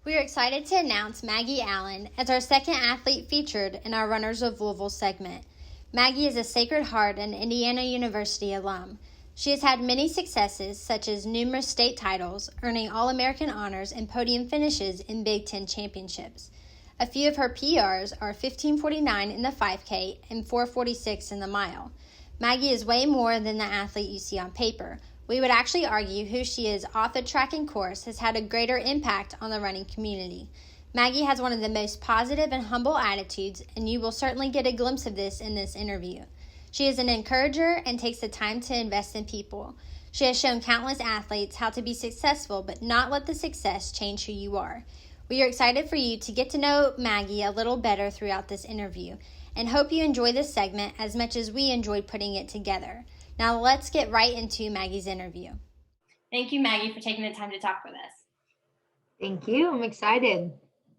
We are excited to announce Maggie Allen as our second athlete featured in our Runners of Louisville segment. Maggie is a Sacred Heart and Indiana University alum. She has had many successes, such as numerous state titles, earning All-American honors and podium finishes in Big Ten championships. A few of her PRs are 15:49 in the 5K and 4:46 in the mile. Maggie is way more than the athlete you see on paper. We would actually argue who she is off the track and course has had a greater impact on the running community. Maggie has one of the most positive and humble attitudes, and you will certainly get a glimpse of this in this interview. She is an encourager and takes the time to invest in people. She has shown countless athletes how to be successful but not let the success change who you are. We are excited for you to get to know Maggie a little better throughout this interview and hope you enjoy this segment as much as we enjoyed putting it together. Now let's get right into Maggie's interview. Thank you, Maggie, for taking the time to talk with us. Thank you. I'm excited.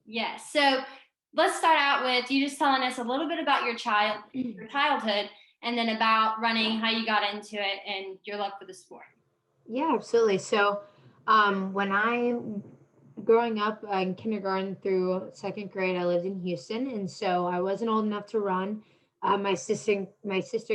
Yes. So let's start out with you just telling us a little bit about your childhood and then about running, how you got into it, and your love for the sport. Yeah, absolutely. So growing up in kindergarten through second grade, I lived in Houston. And so I wasn't old enough to run. My sister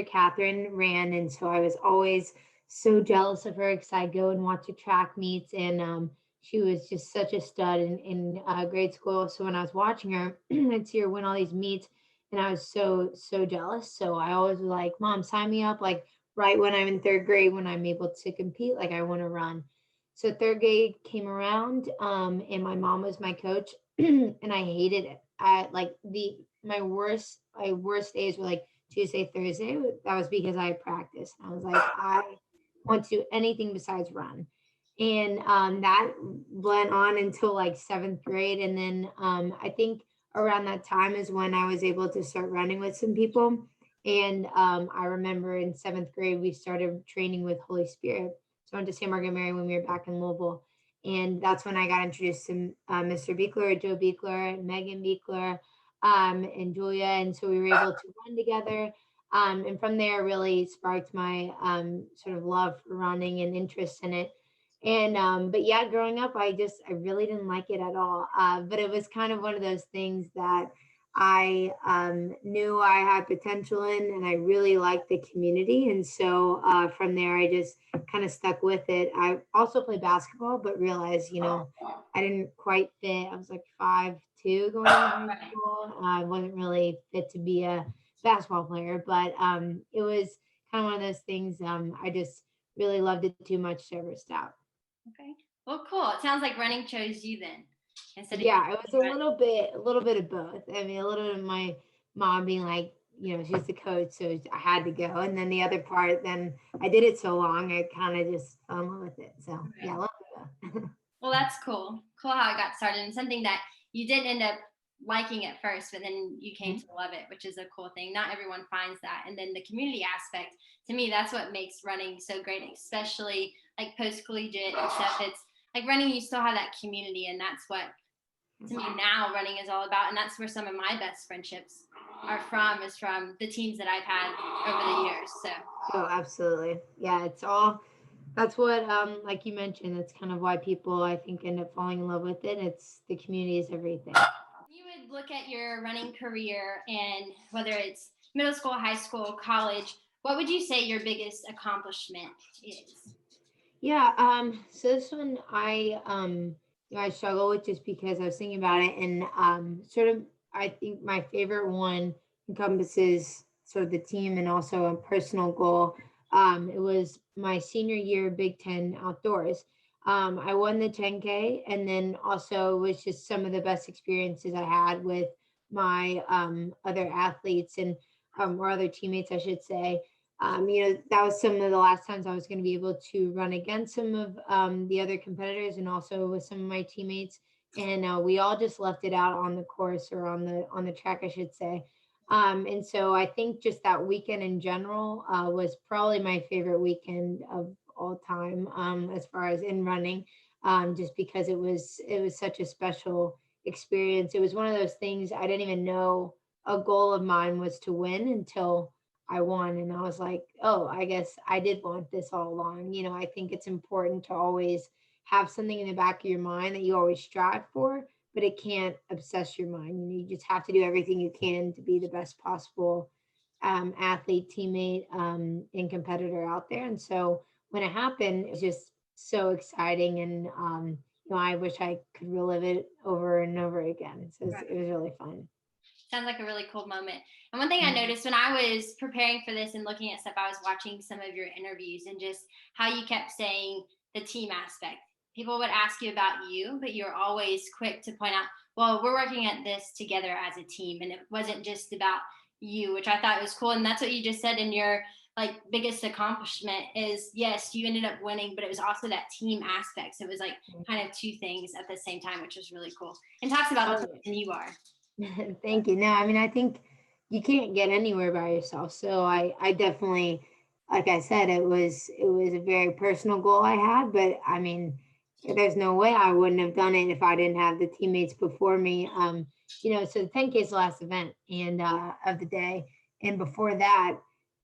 Catherine ran. And so I was always so jealous of her because I'd go and watch the track meets. And she was just such a stud in grade school. So when I was watching her, I'd see her win all these meets. And I was so jealous. So I always was like, Mom, sign me up like right when I'm in third grade, when I'm able to compete, like I want to run. So third grade came around, and my mom was my coach, and I hated it. I like my worst days were like Tuesday, Thursday. That was because I had practice. I was like, I want to do anything besides run. And that went on until like seventh grade. And then I think around that time is when I was able to start running with some people. And I remember in seventh grade, we started training with Holy Spirit. So I went to St. Margaret Mary when we were back in Louisville. And that's when I got introduced to Mr. Beekler, Joe Beekler, and Megan Beekler, and Julia. And so we were able to run together. And from there, really sparked my sort of love for running and interest in it. And but yeah, growing up, I really didn't like it at all. But it was kind of one of those things that I knew I had potential in, and I really liked the community. And so from there, I just kind of stuck with it. I also played basketball, but realized, I didn't quite fit. I was like 5'2" going into high school. I wasn't really fit to be a basketball player, but it was kind of one of those things. I just really loved it too much to ever stop. Okay. Well, cool. It sounds like running chose you then. Yeah, it was a little bit of both. I mean, a little bit of my mom being like, she's the coach, so I had to go. And then the other part, then I did it so long, I kind of just fell in love with it. So yeah, I love it. Well, that's cool. Cool how it got started, and something that you didn't end up liking at first, but then you came to love it, which is a cool thing. Not everyone finds that. And then the community aspect, to me, that's what makes running so great, especially like post-collegiate and stuff. It's like running, you still have that community, and that's what, to me, now running is all about. And that's where some of my best friendships are from, is from the teams that I've had over the years. So Oh, absolutely. Yeah, that's what like you mentioned, that's kind of why people, I think, end up falling in love with it. It's the community is everything. you would look at your running career, and whether it's middle school, high school, college, what would you say your biggest accomplishment is? Yeah, so this one I struggle with just because I was thinking about it, and sort of I think my favorite one encompasses sort of the team and also a personal goal. It was my senior year Big Ten outdoors. I won the 10K, and then also it was just some of the best experiences I had with my other athletes and or other teammates, I should say. That was some of the last times I was going to be able to run against some of the other competitors and also with some of my teammates. And we all just left it out on the course or on the track, I should say. And so I think just that weekend in general was probably my favorite weekend of all time as far as in running, just because it was such a special experience. It was one of those things I didn't even know a goal of mine was to win until I won. And I was like, oh, I guess I did want this all along. I think it's important to always have something in the back of your mind that you always strive for, but it can't obsess your mind. You just have to do everything you can to be the best possible athlete, teammate, and competitor out there. And so when it happened, it was just so exciting. And, I wish I could relive it over and over again. So it was really fun. Sounds like a really cool moment. And one thing I noticed when I was preparing for this and looking at stuff, I was watching some of your interviews and just how you kept saying the team aspect. People would ask you about you, but you're always quick to point out, well, we're working at this together as a team. And it wasn't just about you, which I thought was cool. And that's what you just said in your biggest accomplishment is, yes, you ended up winning, but it was also that team aspect. So it was kind of two things at the same time, which was really cool. And talks about the person you are. Thank you. No, I mean, I think you can't get anywhere by yourself. So I definitely, like I said, it was a very personal goal I had, but I mean, there's no way I wouldn't have done it if I didn't have the teammates before me. So the 10K is the last event and of the day. And before that,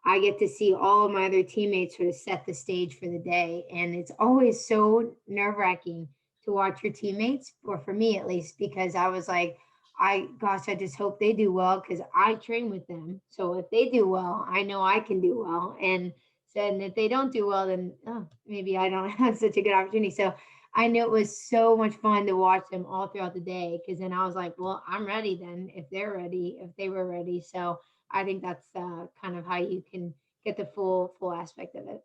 I get to see all of my other teammates sort of set the stage for the day. And it's always so nerve-wracking to watch your teammates, or for me at least, because I was like, I just hope they do well because I train with them. So if they do well, I know I can do well. And if they don't do well, then maybe I don't have such a good opportunity. So I knew it was so much fun to watch them all throughout the day, because then I was like, well, I'm ready then if they're ready, if they were ready. So I think that's kind of how you can get the full aspect of it.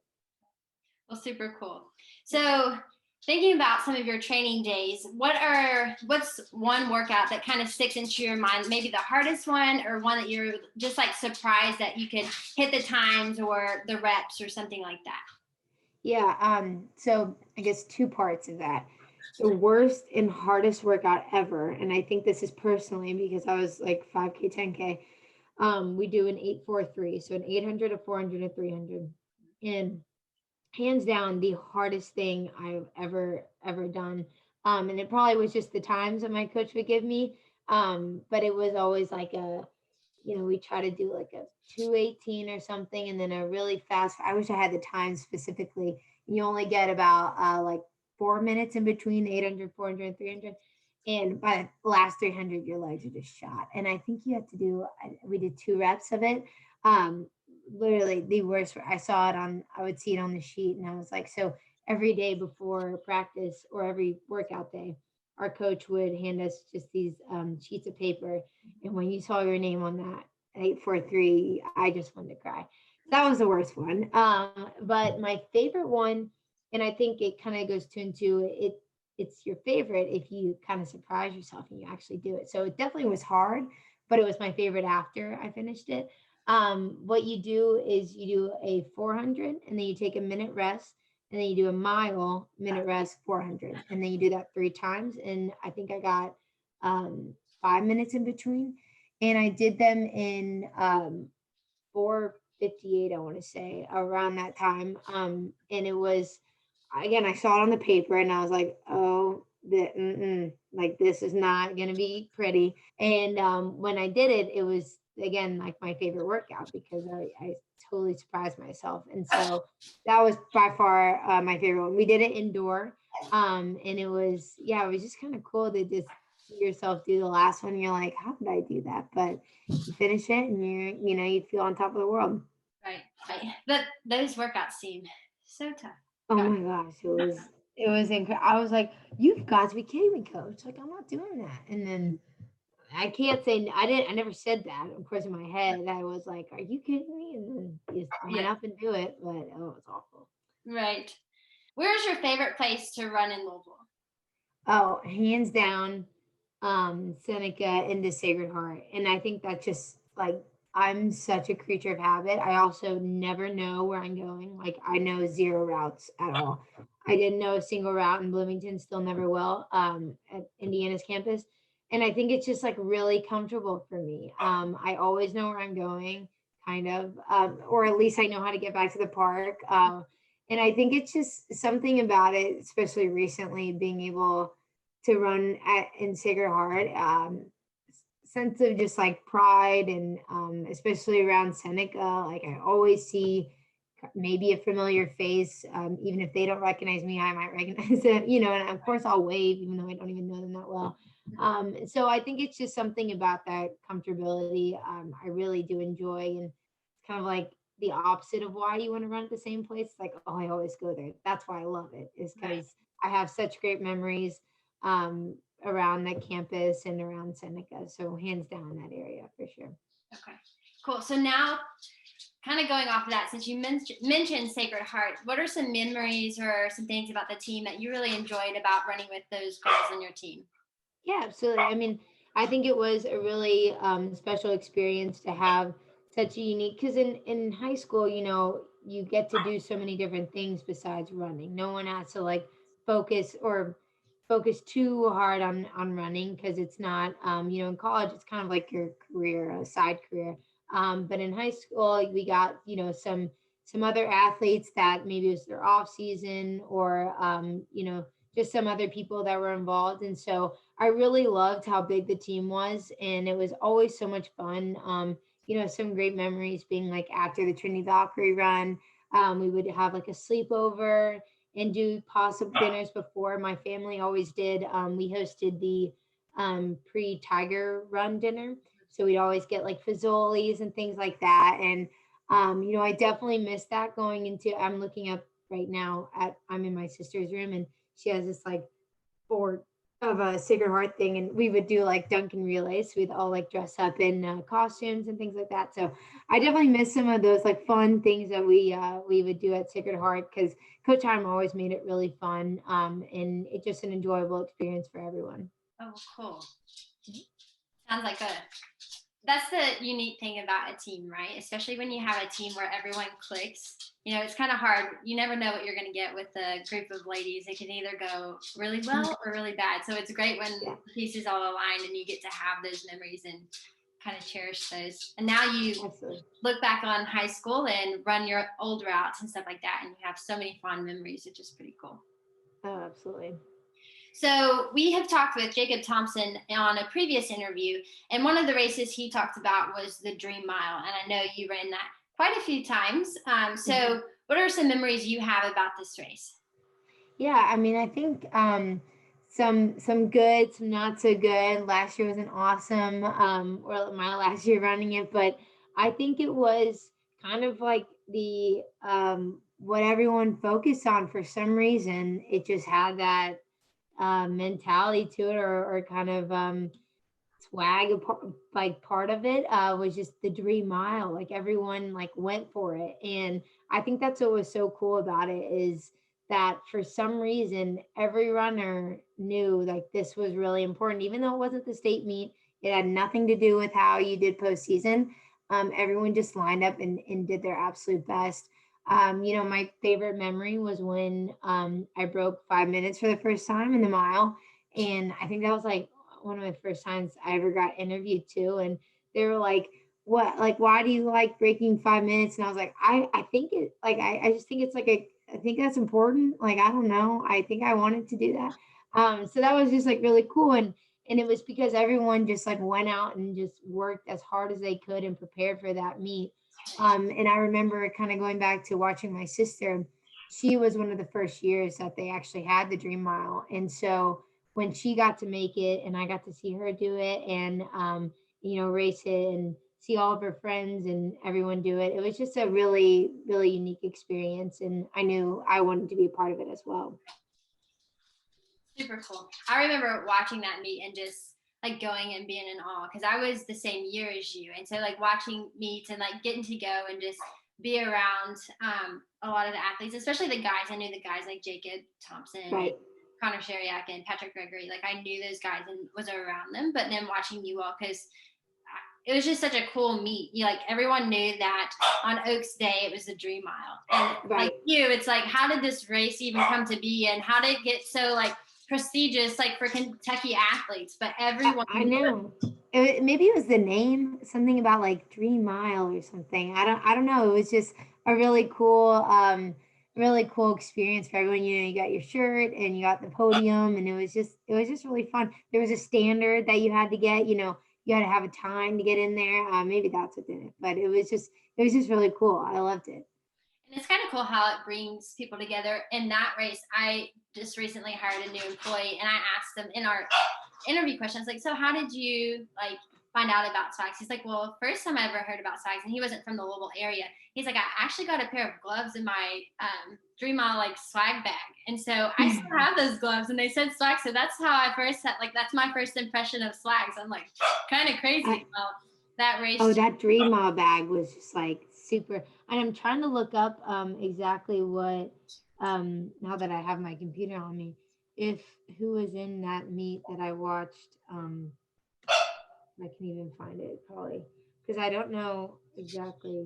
Well, super cool. So thinking about some of your training days, what's one workout that kind of sticks into your mind? Maybe the hardest one, or one that you're just surprised that you could hit the times or the reps or something like that? Yeah. So I guess two parts of that. The worst and hardest workout ever, and I think this is personally because I was like 5K, 10K. We do an 8-4-3, so an 800, a 400, a 300, and hands down the hardest thing I've ever done. And it probably was just the times that my coach would give me. But it was always we try to do like a 218 or something, and then a really fast. I wish I had the time specifically. You only get about 4 minutes in between 800, 400, and 300. And by the last 300, your legs are just shot. And I think you have to do, we did 2 reps of it. Literally the worst. I would see it on the sheet, and I was like, so every day before practice or every workout day, our coach would hand us just these sheets of paper. And when you saw your name on that 843, I just wanted to cry. That was the worst one. But my favorite one, and I think it kind of goes into it, it's your favorite if you kind of surprise yourself and you actually do it. So it definitely was hard, but it was my favorite after I finished it. What you do is you do a 400, and then you take a minute rest, and then you do a mile, minute rest, 400, and then you do that 3 times. And I think I got 5 minutes in between, and I did them in 4:58, I want to say, around that time. And it was, again, I saw it on the paper, and I was like, oh, this is not going to be pretty. And when I did it, it was, again, like my favorite workout, because I totally surprised myself. And so that was by far my favorite one. We did it indoor. And it was just kind of cool to just see yourself do the last one. You're like, how did I do that? But you finish it, and you feel on top of the world. Right. Those workouts seem so tough. Oh my gosh, it was incredible. I was like, you've got to be kidding me, coach. Like, I'm not doing that. And then I can't say I never said that. Of course, in my head, I was like, are you kidding me? And then you went up and do it, but it was awful. Right. Where's your favorite place to run in Louisville? Oh, hands down, Seneca into Sacred Heart. And I think that's just like, I'm such a creature of habit. I also never know where I'm going. Like, I know 0 routes at all. I didn't know a single route in Bloomington, still never will, at Indiana's campus. And I think it's just like really comfortable for me. I always know where I'm going, kind of, or at least I know how to get back to the park. And I think it's just something about it, especially recently, being able to run in Sacred Heart, sense of just like pride, and especially around Seneca. Like, I always see maybe a familiar face, even if they don't recognize me, I might recognize them, and of course I'll wave even though I don't even know them that well. So I think it's just something about that comfortability. I really do enjoy, and it's kind of like the opposite of why you want to run at the same place. It's like, oh, I always go there. That's why I love it, is Right. because I have such great memories around that campus and around Seneca. So hands down that area for sure. Okay, cool. So now, kind of going off of that, since you mentioned Sacred Heart, what are some memories or some things about the team that you really enjoyed about running with those girls in your team? Yeah, absolutely. I mean, I think it was a really special experience to have such a unique, because in high school, you get to do so many different things besides running. No one has to like focus or focus too hard on running, because it's not in college it's kind of like your career, a side career. But in high school we got some other athletes that maybe it was their off season, or just some other people that were involved. And so I really loved how big the team was, and it was always so much fun. Some great memories being like after the Trinity Valkyrie run, we would have like a sleepover and do possible dinners before. My family always did. We hosted the pre-Tiger Run dinner, so we'd always get like fazoli's and things like that. And I definitely miss that going into. I'm looking up right now at. I'm in my sister's room, and she has this like board of a Sacred Heart thing, and we would do like Duncan relays. So we'd all like dress up in costumes and things like that. So I definitely miss some of those like fun things that we would do at Sacred Heart, because Coach Hyman always made it really fun, and it's just an enjoyable experience for everyone. Oh, cool. Sounds like that's the unique thing about a team, right? Especially when you have a team where everyone clicks. It's kind of hard. You never know what you're going to get with a group of ladies. It can either go really well or really bad. So it's great when the pieces all aligned and you get to have those memories and kind of cherish those. And now you look back on high school and run your old routes and stuff like that, and you have so many fond memories, which is pretty cool. Oh, absolutely. So we have talked with Jacob Thompson on a previous interview, and one of the races he talked about was the Dream Mile, and I know you ran that quite a few times. So what are some memories you have about this race? Yeah, I mean, I think some good, some not so good. Last year was an awesome, or my last year running it, but I think it was kind of like the what everyone focused on for some reason. It just had that mentality to it, or kind of swag. Like part of it was just the Dream Mile. Like everyone like went for it, and I think that's what was so cool about it, is that for some reason every runner knew like this was really important, even though it wasn't the state meet. It had nothing to do with how you did postseason. Everyone just lined up and did their absolute best. My favorite memory was when I broke 5 minutes for the first time in the mile. And I think that was like one of my first times I ever got interviewed too. And they were like, what, like, why do you like breaking 5 minutes? And I was like, I think it, like, I just think it's like I think that's important. Like, I don't know. I think I wanted to do that. So that was just like really cool. And it was because everyone just like went out and just worked as hard as they could and prepared for that meet. And I remember kind of going back to watching my sister. She was one of the first years that they actually had the Dream Mile. And so when she got to make it and I got to see her do it, and, race it and see all of her friends and everyone do it, it was just a really, really unique experience. And I knew I wanted to be a part of it as well. Super cool. I remember watching that meet and just like going and being in awe, because I was the same year as you, and so like watching meets and like getting to go and just be around a lot of the athletes, especially the guys. I knew the guys like Jacob Thompson, Right. Connor Sheriak, and Patrick Gregory. Like I knew those guys and was around them, but then watching you all, because it was just such a cool meet. Like everyone knew that on Oaks Day it was the Dream Mile, and Right. like you, it's like, how did this race even come to be, and how did it get so like prestigious, like for Kentucky athletes? But everyone, I know. Maybe it was the name, something about like Dream Mile or something. I don't know. It was just a really cool experience for everyone. You got your shirt and you got the podium, and it was just really fun. There was a standard that you had to get. You had to have a time to get in there. Maybe that's what did it, but it was just really cool. I loved it. and it's kind of cool how it brings people together. In that race, I just recently hired a new employee, and I asked them in our interview question. I was like, so how did you like find out about swags? He's like, well, first time I ever heard about swags, and he wasn't from the Louisville area. He's like, I actually got a pair of gloves in my 3 mile like swag bag, and so I still have those gloves, and they said swag. So that's how I first had, like, that's my first impression of swags. I'm like, kind of crazy. Well, that race. Oh, that 3 mile bag was just like super. And I'm trying to look up exactly what now that I have my computer on me, if who was in that meet that I watched. I can even find it probably because I don't know exactly.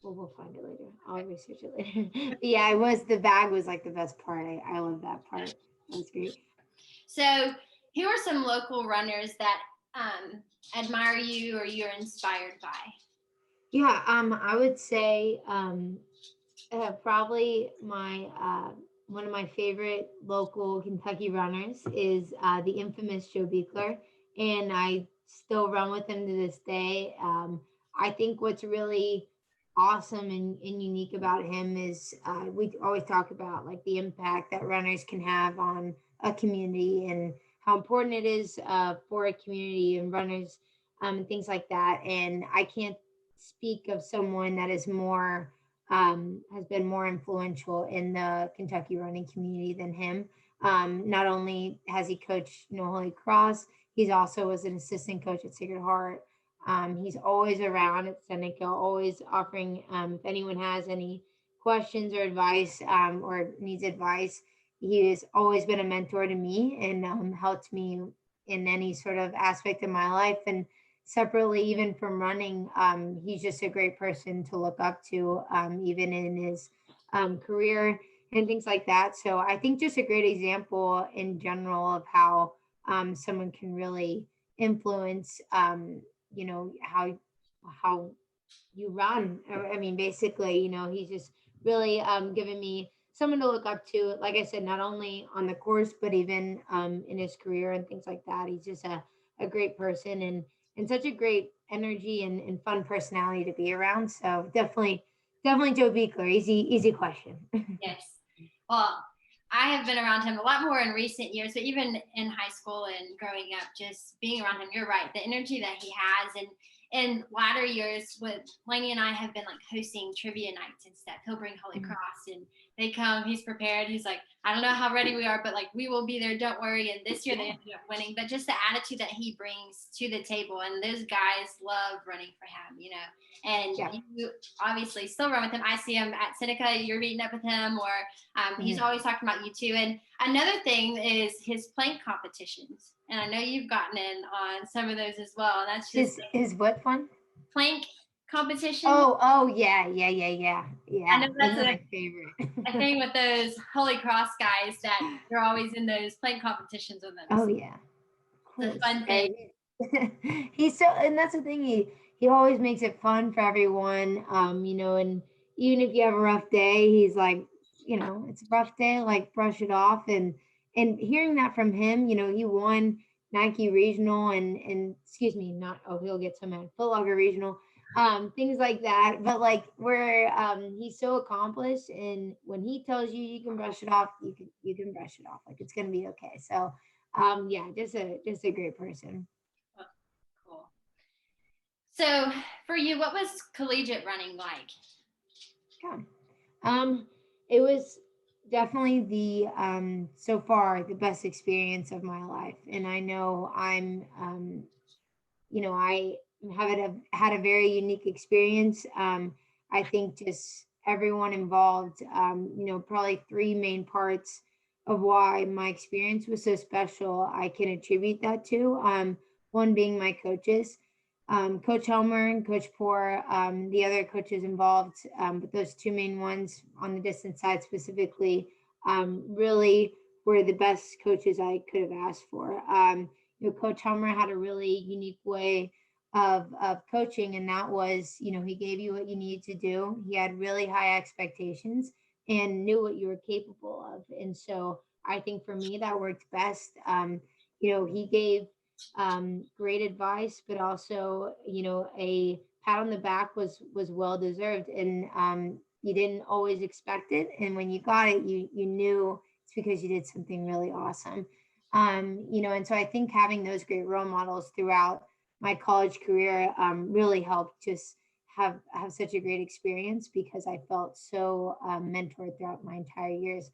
Well, we'll find it later. I'll research it later. But yeah, it was the bag was like the best part. I love that part. That was great. So, who are some local runners that admire you or you're inspired by? Yeah, I would say probably my one of my favorite local Kentucky runners is the infamous Joe Beekler, and I still run with him to this day. I think what's really awesome and unique about him is we always talk about like the impact that runners can have on a community and how important it is for a community and runners and things like that. And I can't speak of someone that is more has been more influential in the Kentucky running community than him. Not only has he coached, Holy Cross, he's also was an assistant coach at Sacred Heart. He's always around at Seneca, always offering if anyone has any questions or advice or needs advice. He has always been a mentor to me and helped me in any sort of aspect of my life. And separately, even from running, he's just a great person to look up to, even in his career and things like that. So I think just a great example in general of how someone can really influence, how you run. I mean, basically, he's just really given me someone to look up to. Like I said, not only on the course, but even in his career and things like that. He's just a great person and such a great energy and fun personality to be around. So definitely Joe Beekler. Easy question. Yes. Well, I have been around him a lot more in recent years, but even in high school and growing up, just being around him, you're right. The energy that he has, and in latter years, with Lainey and I have been like hosting trivia nights and stuff. He'll bring Holy Cross and they come, he's prepared. He's like, I don't know how ready we are, but like we will be there, don't worry. And this year they ended up winning. But just the attitude that he brings to the table, and those guys love running for him, and you obviously still run with him. I see him at Seneca, you're meeting up with him, or he's always talking about you too. And another thing is his plank competitions. And I know you've gotten in on some of those as well. And that's just his what one? Plank competition. Oh yeah. I know that's my favorite. a thing with those Holy Cross guys that they're always in those plank competitions with them. Oh yeah. It's a fun thing. He's so, and that's the thing. He always makes it fun for everyone. And even if you have a rough day, he's like, it's a rough day. Like brush it off. And hearing that from him, he won Nike Regional and excuse me, not he'll get some at Foot Locker Regional, things like that. But like where he's so accomplished, and when he tells you you can brush it off, you can brush it off. Like it's gonna be okay. So just a great person. Cool. So for you, what was collegiate running like? Yeah. It was definitely the so far the best experience of my life. And I know I'm I had a very unique experience. I think just everyone involved, probably three main parts of why my experience was so special. I can attribute that to one being my coaches, Coach Helmer and Coach Poor, the other coaches involved, but those two main ones on the distance side specifically, really were the best coaches I could have asked for. Coach Helmer had a really unique way of coaching, and that was, he gave you what you needed to do. He had really high expectations and knew what you were capable of. And so I think for me that worked best. He gave great advice, but also, a pat on the back was well deserved, and you didn't always expect it. And when you got it, you knew it's because you did something really awesome. And so I think having those great role models throughout my college career really helped just have such a great experience because I felt so mentored throughout my entire years.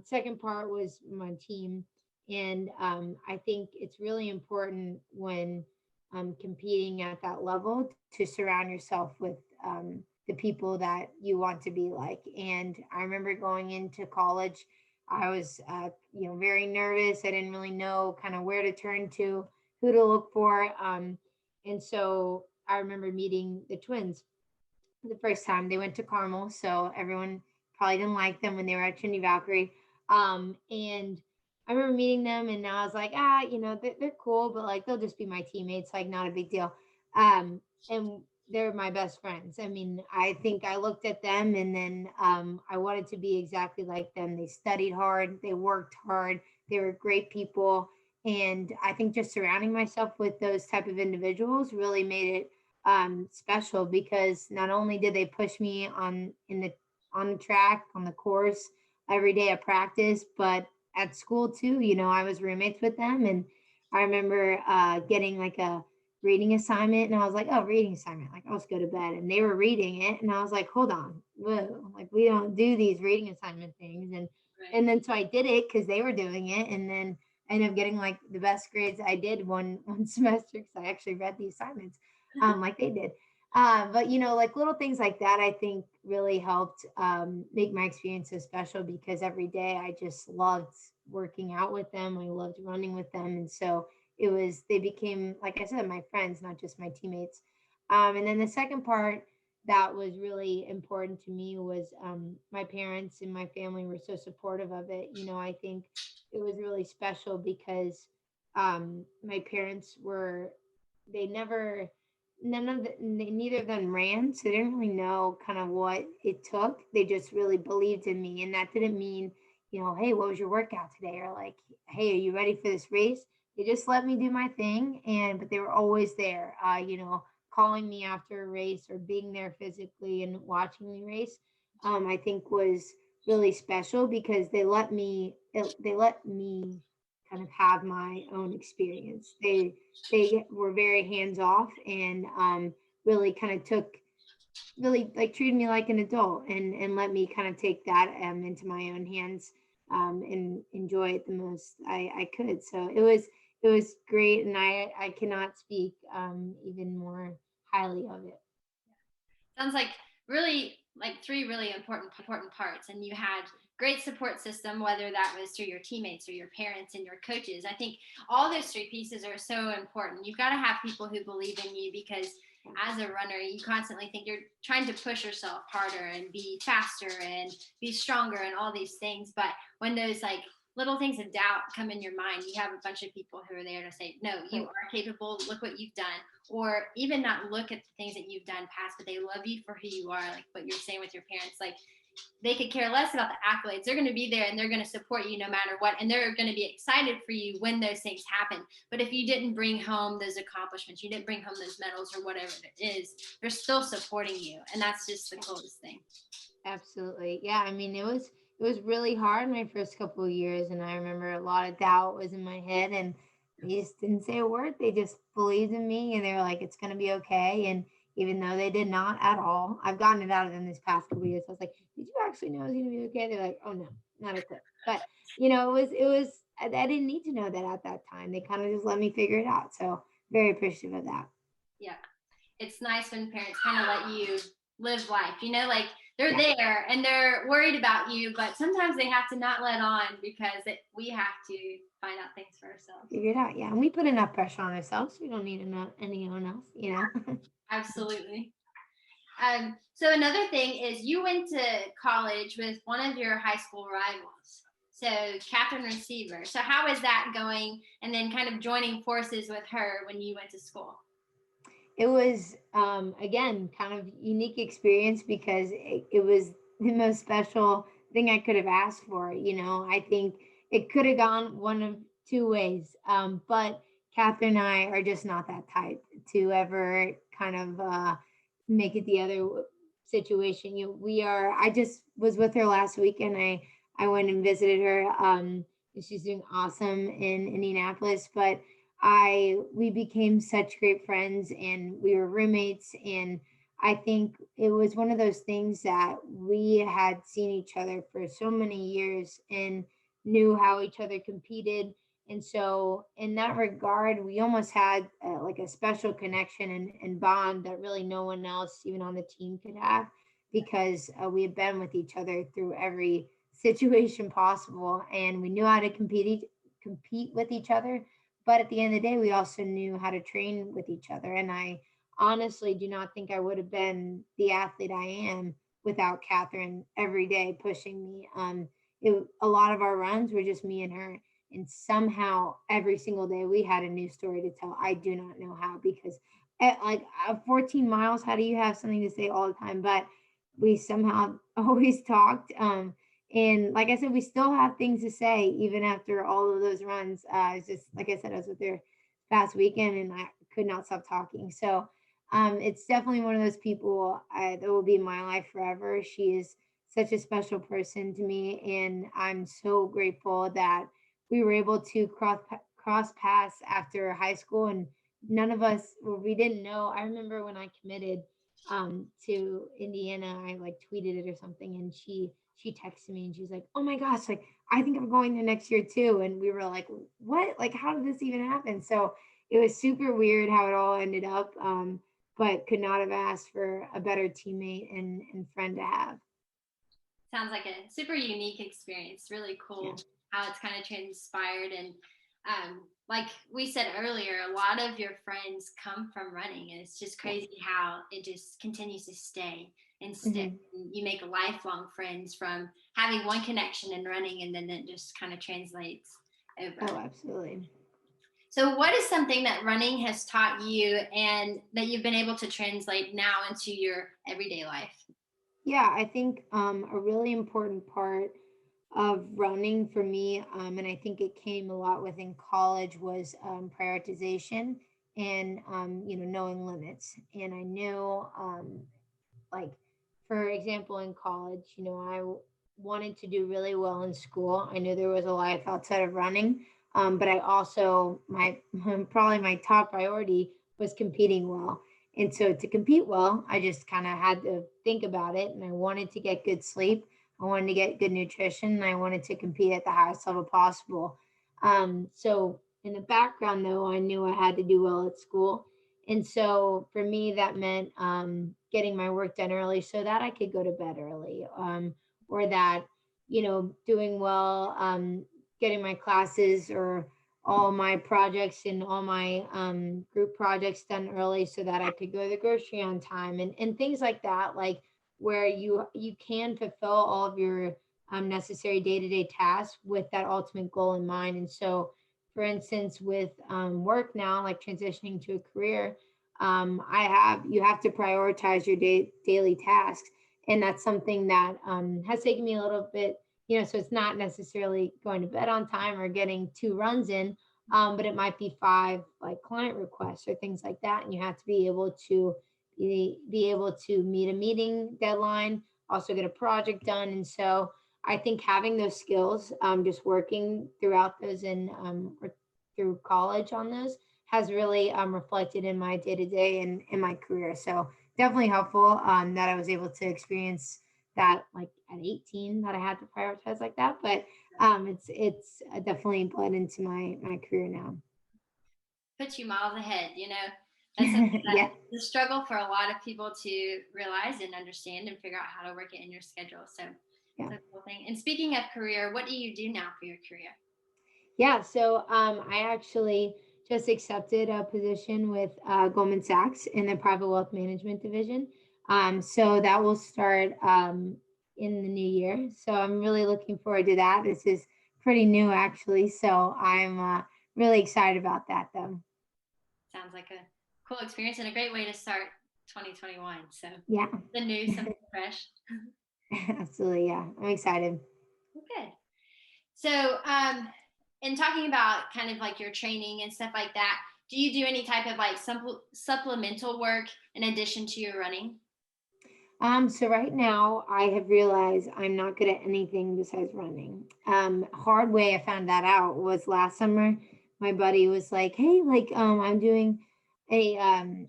Second part was my team, and I think it's really important when competing at that level to surround yourself with the people that you want to be like. And I remember going into college, I was very nervous. I didn't really know kind of where to turn to, who to look for. And so I remember meeting the twins the first time. They went to Carmel, so everyone probably didn't like them when they were at Trinity Valkyrie. And I remember meeting them, and I was like, they're cool, but like they'll just be my teammates, like not a big deal. And they're my best friends. I mean, I think I looked at them, and then I wanted to be exactly like them. They studied hard, they worked hard, they were great people, and I think just surrounding myself with those type of individuals really made it special because not only did they push me on the track on the course every day at practice, but at school too. I was roommates with them, and I remember getting like a reading assignment, and I was like, "Oh, reading assignment! Like, I'll just go to bed." And they were reading it, and I was like, "Hold on, whoa! Like, we don't do these reading assignment things." And then so I did it because they were doing it, and then I ended up getting like the best grades I did one semester because I actually read the assignments like they did. But like little things like that, I think really helped make my experience so special because every day I just loved working out with them. I loved running with them. And so they became, like I said, my friends, not just my teammates. And then the second part that was really important to me was my parents and my family were so supportive of it. I think it was really special because my parents they never neither of them ran, so they didn't really know kind of what it took. They just really believed in me, and that didn't mean, hey, what was your workout today, or like, hey, are you ready for this race? They just let me do my thing, but they were always there, calling me after a race or being there physically and watching me race. I think was really special because they let me kind of have my own experience. They were very hands off and really kind of really like treated me like an adult and let me kind of take that into my own hands and enjoy it the most I could. So it was great, and I cannot speak even more highly of it. Sounds like really like three really important parts, and you had great support system, whether that was through your teammates or your parents and your coaches. I think all those three pieces are so important. You've got to have people who believe in you because as a runner you constantly think you're trying to push yourself harder and be faster and be stronger and all these things, but when those like little things of doubt come in your mind, you have a bunch of people who are there to say, no, you are capable, look what you've done. Or even not look at the things that you've done past, but they love you for who you are, like what you're saying with your parents. Like they could care less about the accolades. They're going to be there and they're going to support you no matter what. And they're going to be excited for you when those things happen. But if you didn't bring home those accomplishments, you didn't bring home those medals or whatever it is, they're still supporting you. And that's just the coolest thing. Absolutely. Yeah. I mean, it was really hard my first couple of years, and I remember a lot of doubt was in my head, and they just didn't say a word. They just believed in me, and they were like, "It's gonna be okay." And even though they did not at all, I've gotten it out of them this past couple of years. I was like, "Did you actually know it was gonna be okay?" They're like, "Oh no, not a clip." But it was. I didn't need to know that at that time. They kind of just let me figure it out. So very appreciative of that. Yeah. It's nice when parents kind of let you live life, like they're there and they're worried about you, but sometimes they have to not let on because we have to find out things for ourselves. Figure it out. Yeah, and we put enough pressure on ourselves. We don't need anyone else. Absolutely. So another thing is you went to college with one of your high school rivals. So Catherine Receiver. So how is that going? And then kind of joining forces with her when you went to school. It was again kind of unique experience because it was the most special thing I could have asked for. I think it could have gone one of two ways, but Catherine and I are just not that type to ever kind of make it the other situation. We are. I just was with her last week, and I went and visited her. She's doing awesome in Indianapolis. But we became such great friends, and we were roommates. And I think it was one of those things that we had seen each other for so many years and knew how each other competed. And so, in that regard, we almost had like a special connection and bond that really no one else, even on the team, could have, because we had been with each other through every situation possible, and we knew how to compete with each other. But at the end of the day, we also knew how to train with each other. And I honestly do not think I would have been the athlete I am without Catherine every day pushing me. A lot of our runs were just me and her, and somehow every single day we had a new story to tell. I do not know how, because at 14 miles, how do you have something to say all the time? But we somehow always talked. And like I said, we still have things to say even after all of those runs. It's just like I said, I was with her past weekend and I could not stop talking. So it's definitely one of those people that will be in my life forever. She is such a special person to me, and I'm so grateful that we were able to cross paths after high school. And none of us, well, we didn't know. I remember when I committed to Indiana, I like tweeted it or something, and she texted me and she's like, "Oh my gosh, like I think I'm going there next year too." And we were like, "What? Like how did this even happen?" So it was super weird how it all ended up, but could not have asked for a better teammate and friend to have. Sounds like a super unique experience. Really Yeah. cool how it's kind of transpired. And like we said earlier, a lot of your friends come from running, and it's just Yeah. crazy how it just continues to stay and stick. Hmm. And you make lifelong friends from having one connection in running, and then it just kind of translates over. Oh, absolutely. So, what is something that running has taught you and that you've been able to translate now into your everyday life? Yeah, I think a really important part of running for me, and I think it came a lot within college, was prioritization and knowing limits. And I knew, like, for example, in college, wanted to do really well in school. I knew there was a life outside of running, but I also my probably my top priority was competing well. And so to compete well, I just kind of had to think about it, and I wanted to get good sleep. I wanted to get good nutrition, and I wanted to compete at the highest level possible. So in the background, though, I knew I had to do well at school. And so for me, that meant getting my work done early so that I could go to bed early, or that, doing well, getting my classes or all my projects and all my group projects done early so that I could go to the grocery on time, and things like that, like where you can fulfill all of your necessary day-to-day tasks with that ultimate goal in mind. And so for instance, with work now, like transitioning to a career, you have to prioritize your daily tasks. And that's something that has taken me a little bit, so it's not necessarily going to bed on time or getting 2 runs in, but it might be 5 like client requests or things like that. And you have to be able to be able to meet a meeting deadline, also get a project done. And so I think having those skills, just working throughout those or through college on those, has really reflected in my day to day and in my career. So definitely helpful that I was able to experience that like at 18, that I had to prioritize like that. But it's definitely bled into my career now. Puts you miles ahead, you know? That's something that Yeah. is a struggle for a lot of people to realize and understand and figure out how to work it in your schedule. So Yeah. it's a cool thing. And speaking of career, what do you do now for your career? Yeah, so I actually just accepted a position with Goldman Sachs in the private wealth management division. So that will start in the new year. So I'm really looking forward to that. This is pretty new, actually. So I'm really excited about that, though. Sounds like a cool experience and a great way to start 2021. So Yeah, the new, something fresh. absolutely. Yeah, I'm excited. Good. So, in talking about kind of like your training and stuff like that, do you do any type of like supplemental work in addition to your running? So right now I have realized I'm not good at anything besides running. Hard way I found that out was last summer. My buddy was like, "Hey, like, I'm doing a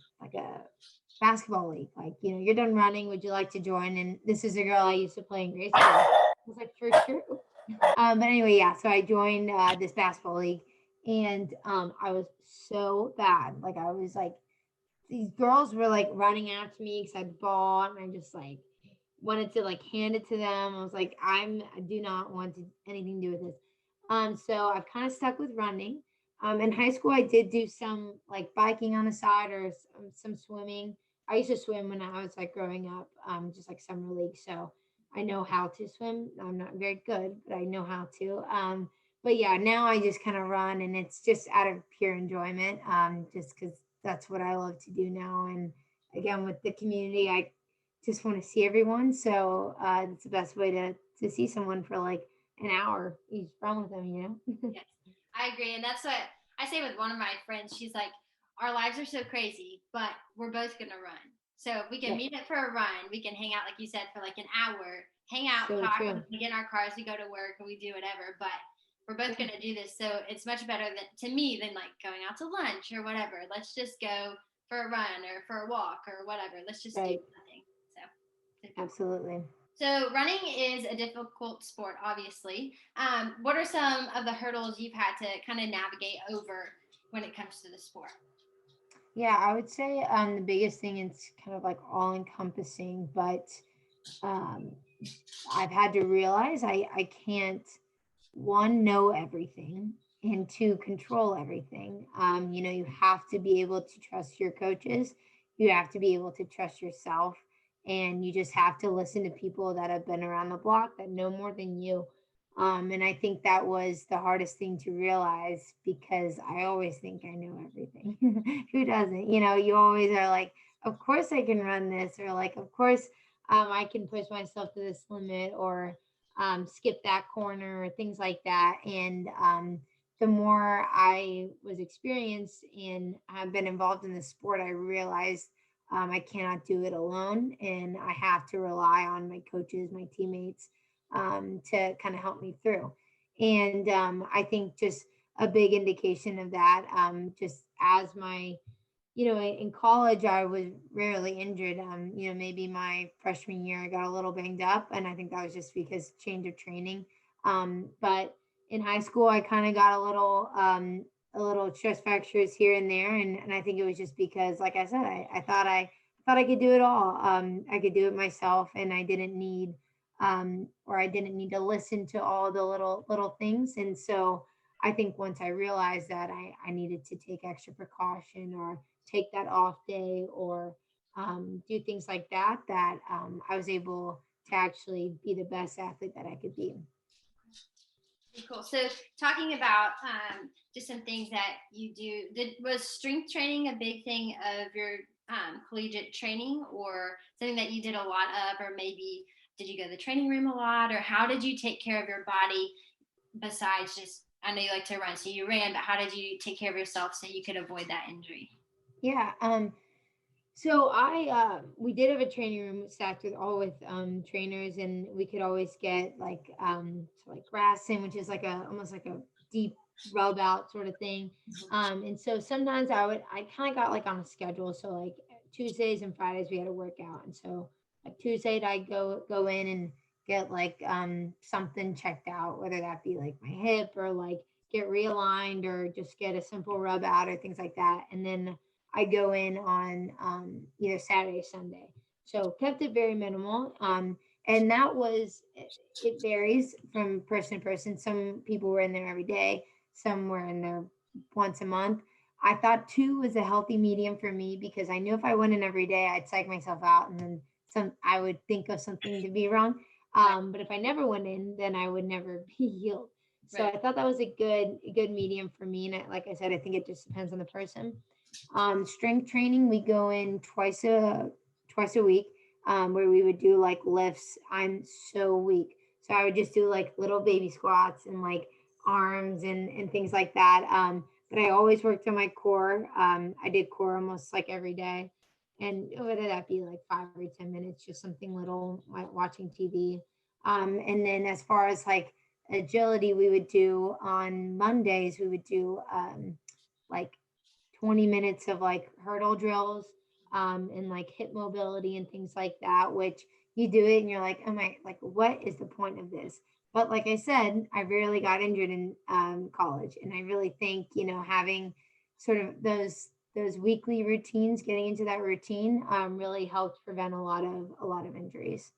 basketball league. Like, you're done running. Would you like to join?" And this is a girl I used to play in grade school. I was like, "For sure." But anyway, yeah. So I joined this basketball league, and I was so bad. Like, I was like, these girls were like running after me because I had the ball, and I just like wanted to like hand it to them. I was like, I do not want to anything to do with this. So I've kind of stuck with running. In high school, I did do some like biking on the side or some swimming. I used to swim when I was like growing up, just like summer league. So I know how to swim. I'm not very good, but I know how to. But yeah, now I just kind of run, and it's just out of pure enjoyment, just because that's what I love to do now. And again, with the community, I just want to see everyone. So it's the best way to see someone for like an hour each run with them, you know? Yes, I agree. And that's what I say with one of my friends. She's like, our lives are so crazy, but we're both going to run. So if we can Yeah, meet up for a run, we can hang out, like you said, for like an hour, hang out, so talk, true. we get in our cars, we go to work, and we do whatever. But we're both Yeah, going to do this. So it's much better than, to me, than like going out to lunch or whatever. Let's just go for a run or for a walk or whatever. Let's just do right. nothing. So Absolutely. so running is a difficult sport, obviously. What are some of the hurdles you've had to kind of navigate over when it comes to the sport? Yeah, I would say the biggest thing is kind of like all encompassing, but um, I've had to realize I can't one know everything and two control everything. You have to be able to trust your coaches. You have to be able to trust yourself, and you just have to listen to people that have been around the block that know more than you. And I think that was the hardest thing to realize because I always think I know everything. Who doesn't? You always are like, of course I can run this, or like, of course I can push myself to this limit, or skip that corner, or things like that. And the more I was experienced and have been involved in the sport, I realized I cannot do it alone, and I have to rely on my coaches, my teammates, to kind of help me through. And I think just a big indication of that, just as my in college, I was rarely injured. Maybe my freshman year, I got a little banged up, and I think that was just because change of training. But in high school, I kind of got a little chest fractures here and there, and I think it was just because, like I said, I thought I could do it all. I could do it myself, and I didn't need to listen to all the little things. And so I think once I realized that I needed to take extra precaution, or take that off day, or do things like that, I was able to actually be the best athlete that I could be. Pretty cool. So talking about just some things that you do, was strength training a big thing of your collegiate training, or something that you did a lot of, or maybe did you go to the training room a lot, or how did you take care of your body besides just, I know you like to run, so you ran, but how did you take care of yourself so you could avoid that injury? Yeah. So we did have a training room stacked with trainers, and we could always get like grass in, which is like a almost like a deep rub out sort of thing. And so sometimes I kind of got like on a schedule. So like Tuesdays and Fridays we had a workout, and so like Tuesday I'd go in and get like something checked out, whether that be like my hip, or like get realigned, or just get a simple rub out, or things like that. And then I go in on either Saturday or Sunday. So kept it very minimal. And that was, it varies from person to person. Some people were in there every day, some were in there once a month. I thought two was a healthy medium for me because I knew if I went in every day, I'd psych myself out, and then I would think of something to be wrong. Right, But if I never went in, then I would never be healed. So right. I thought that was a good medium for me. And like I said, I think it just depends on the person. Strength training, we go in twice a week, where we would do like lifts. I'm so weak, so I would just do like little baby squats and like arms and things like that. But I always worked on my core. I did core almost like every day, and whether that be like 5 or 10 minutes, just something little like watching TV. And then as far as like agility, we would do on Mondays, we would do like 20 minutes of like hurdle drills, and like hip mobility and things like that, which you do it and you're like, oh my, like, what is the point of this? But like I said, I rarely got injured in college. And I really think, having sort of those weekly routines, getting into that routine, really helped prevent a lot of injuries.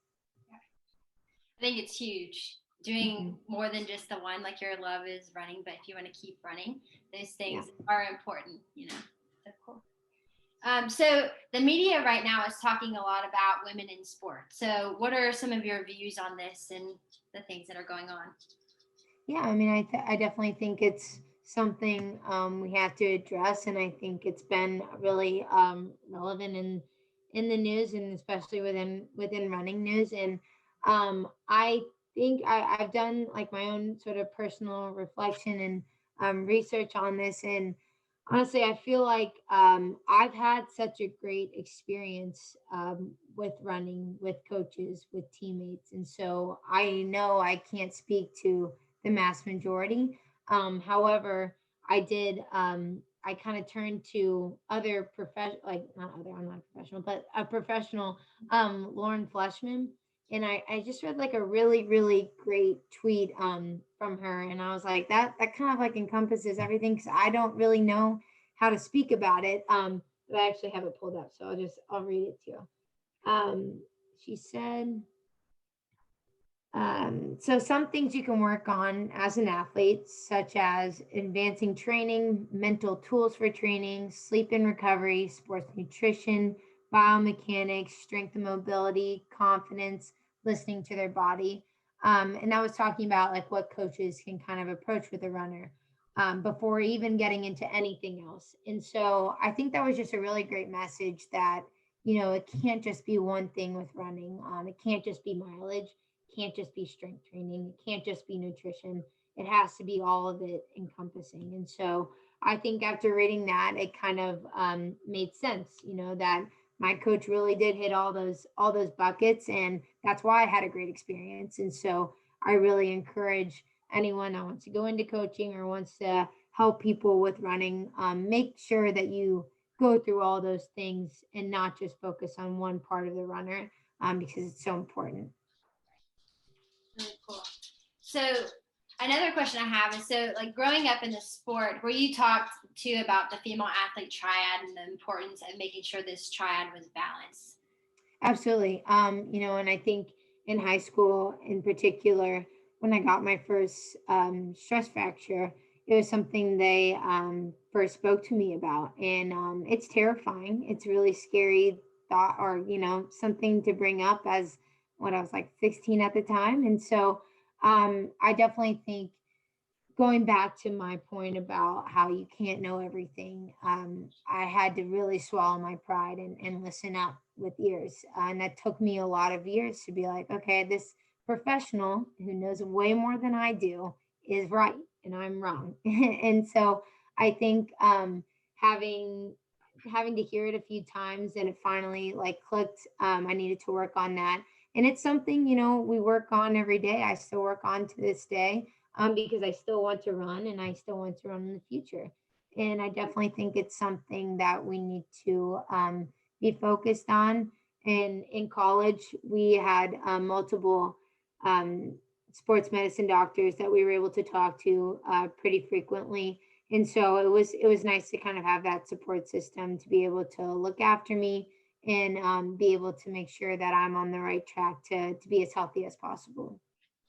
I think it's huge. Hmm. Doing more than just the one, like your love is running, but if you want to keep running, those Yeah. things are important, So cool. So the media right now is talking a lot about women in sports. So what are some of your views on this and the things that are going on? Yeah, I mean, I definitely think it's something we have to address, and I think it's been really relevant in the news, and especially within running news. And I think I've done like my own sort of personal reflection and research on this, and honestly, I feel like I've had such a great experience with running, with coaches, with teammates. And so I know I can't speak to the mass majority. However, I kind of turned to other professional, like not other, I'm not a professional, but a professional, Lauren Fleshman. And I just read like a really, really great tweet from her. And I was like, that kind of like encompasses everything because I don't really know how to speak about it. But I actually have it pulled up. So I'll read it to you. She said, so some things you can work on as an athlete, such as advancing training, mental tools for training, sleep and recovery, sports nutrition, biomechanics, strength and mobility, confidence, listening to their body. And I was talking about like what coaches can kind of approach with a runner before even getting into anything else. And so I think that was just a really great message that, it can't just be one thing with running. It can't just be mileage, can't just be strength training. It can't just be nutrition. It has to be all of it encompassing. And so I think after reading that, it kind of made sense, that my coach really did hit all those buckets, and that's why I had a great experience. And so I really encourage anyone that wants to go into coaching or wants to help people with running, make sure that you go through all those things and not just focus on one part of the runner, because it's so important. Really cool. So another question I have is, so like growing up in the sport, were you talked to about the female athlete triad and the importance of making sure this triad was balanced? Absolutely. And I think in high school in particular, when I got my first stress fracture, it was something they first spoke to me about. And it's terrifying. It's really scary thought, or, something to bring up as when I was like 16 at the time. And so I definitely think, going back to my point about how you can't know everything, I had to really swallow my pride and listen up with ears. And that took me a lot of years to be like, okay, this professional who knows way more than I do is right and I'm wrong. And so I think having to hear it a few times and it finally like clicked, I needed to work on that. And it's something, we work on every day. I still work on to this day, because I still want to run and I still want to run in the future. And I definitely think it's something that we need to be focused on. And in college, we had multiple um, sports medicine doctors that we were able to talk to pretty frequently. And so it was nice to kind of have that support system to be able to look after me and be able to make sure that I'm on the right track to be as healthy as possible.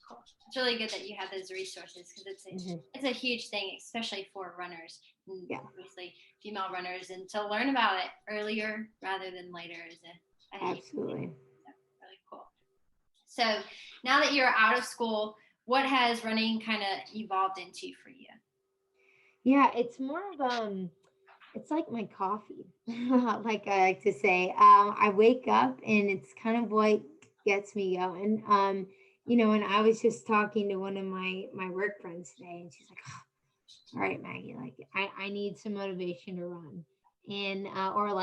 Cool. It's really good that you have those resources because Hmm. it's a huge thing, especially for runners, and Yeah, obviously female runners, and to learn about it earlier rather than later is a huge thing. absolutely. So, really cool. So now that you're out of school, what has running kind of evolved into for you? Yeah, it's more of it's like my coffee. Like I like to say, I wake up and it's kind of what gets me going. And I was just talking to one of my work friends today, and she's like, "Oh, all right, Maggie, like I need some motivation to run." and or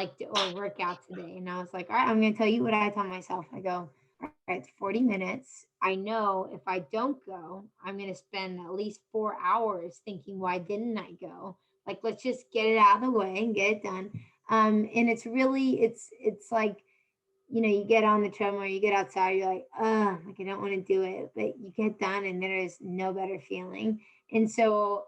work out today. And I was like, all right, I'm going to tell you what I tell myself. I go, all right, it's 40 minutes. I know if I don't go, I'm going to spend at least 4 hours thinking, why didn't I go? Like, let's just get it out of the way and get it done. And it's really, it's like, you get on the treadmill, you get outside, you're like, like I don't want to do it, but you get done and there is no better feeling. And so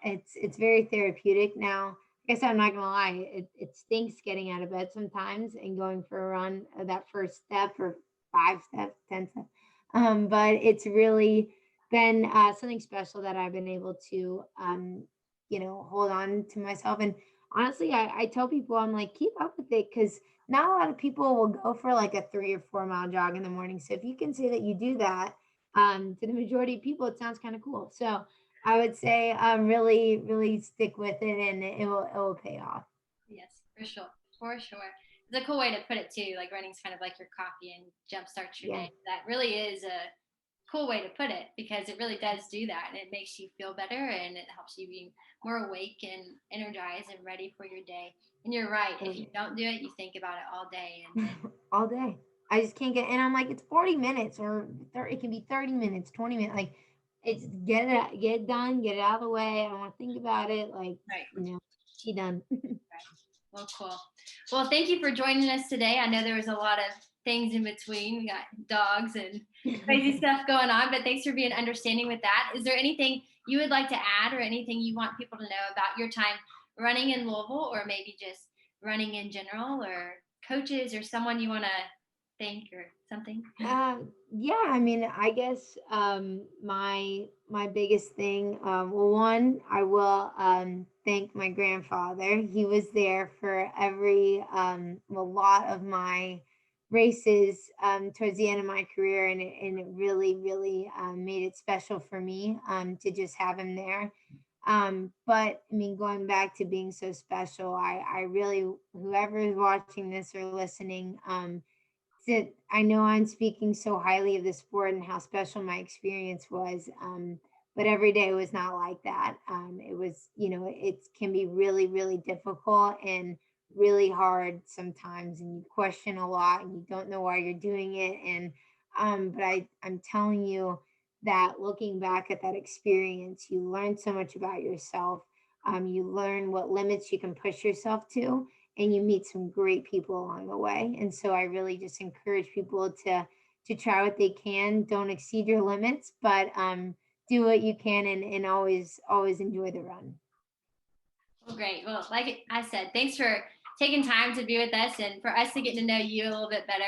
it's very therapeutic now. I guess I'm not gonna lie, it stinks getting out of bed sometimes and going for a run, that first step or 5 steps, 10 steps. But it's really been something special that I've been able to hold on to myself. And honestly, I tell people, I'm like, keep up with it, because not a lot of people will go for like a 3 or 4 mile jog in the morning. So if you can say that you do that, to the majority of people, it sounds kind of cool. So I would say, really, really stick with it, and it will pay off. Yes, for sure. For sure. It's a cool way to put it too. Like running's kind of like your coffee and jumpstarts your Yeah. day. That really is a cool way to put it, because it really does do that, and it makes you feel better, and it helps you be more awake and energized and ready for your day. And you're right. If you don't do it, you think about it all day. And all day. I just can't get, and I'm like, it's 40 minutes or it can be 30 minutes, 20 minutes. Like, it's get it done, get it out of the way. I don't want to think about it. Like, right. She done. Right. Well, cool. Well, thank you for joining us today. I know there was a lot of things in between. We got dogs and crazy stuff going on, but thanks for being understanding with that. Is there anything you would like to add, or anything you want people to know about your time running in Louisville, or maybe just running in general, or coaches, or someone you want to thank or something? Yeah, I mean, I guess my biggest thing, well, one, I will thank my grandfather. He was there for every a lot of my races towards the end of my career, and it really, really made it special for me to just have him there. But I mean, going back to being so special, I really, whoever is watching this or listening, that I know I'm speaking so highly of the sport and how special my experience was. But every day was not like that. It was, it can be really, really difficult and really hard sometimes, and you question a lot and you don't know why you're doing it. And but I'm telling you that looking back at that experience, you learn so much about yourself. You learn what limits you can push yourself to, and you meet some great people along the way. And so I really just encourage people to try what they can. Don't exceed your limits, but do what you can, and always enjoy the run. Well, great. Well, like I said, thanks for taking time to be with us and for us to get to know you a little bit better.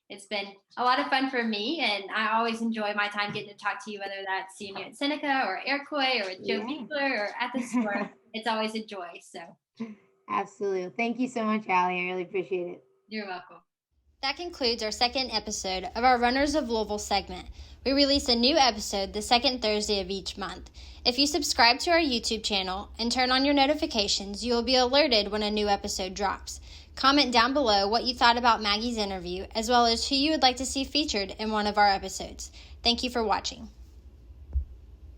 It's been a lot of fun for me, and I always enjoy my time getting to talk to you, whether that's seeing you at Seneca or Iroquois or with Joe Beekler or at the store. It's always a joy. So absolutely. Thank you so much, Allie. I really appreciate it. You're welcome. That concludes our second episode of our Runners of Louisville segment. We release a new episode the second Thursday of each month. If you subscribe to our YouTube channel and turn on your notifications, you will be alerted when a new episode drops. Comment down below what you thought about Maggie's interview, as well as who you would like to see featured in one of our episodes. Thank you for watching.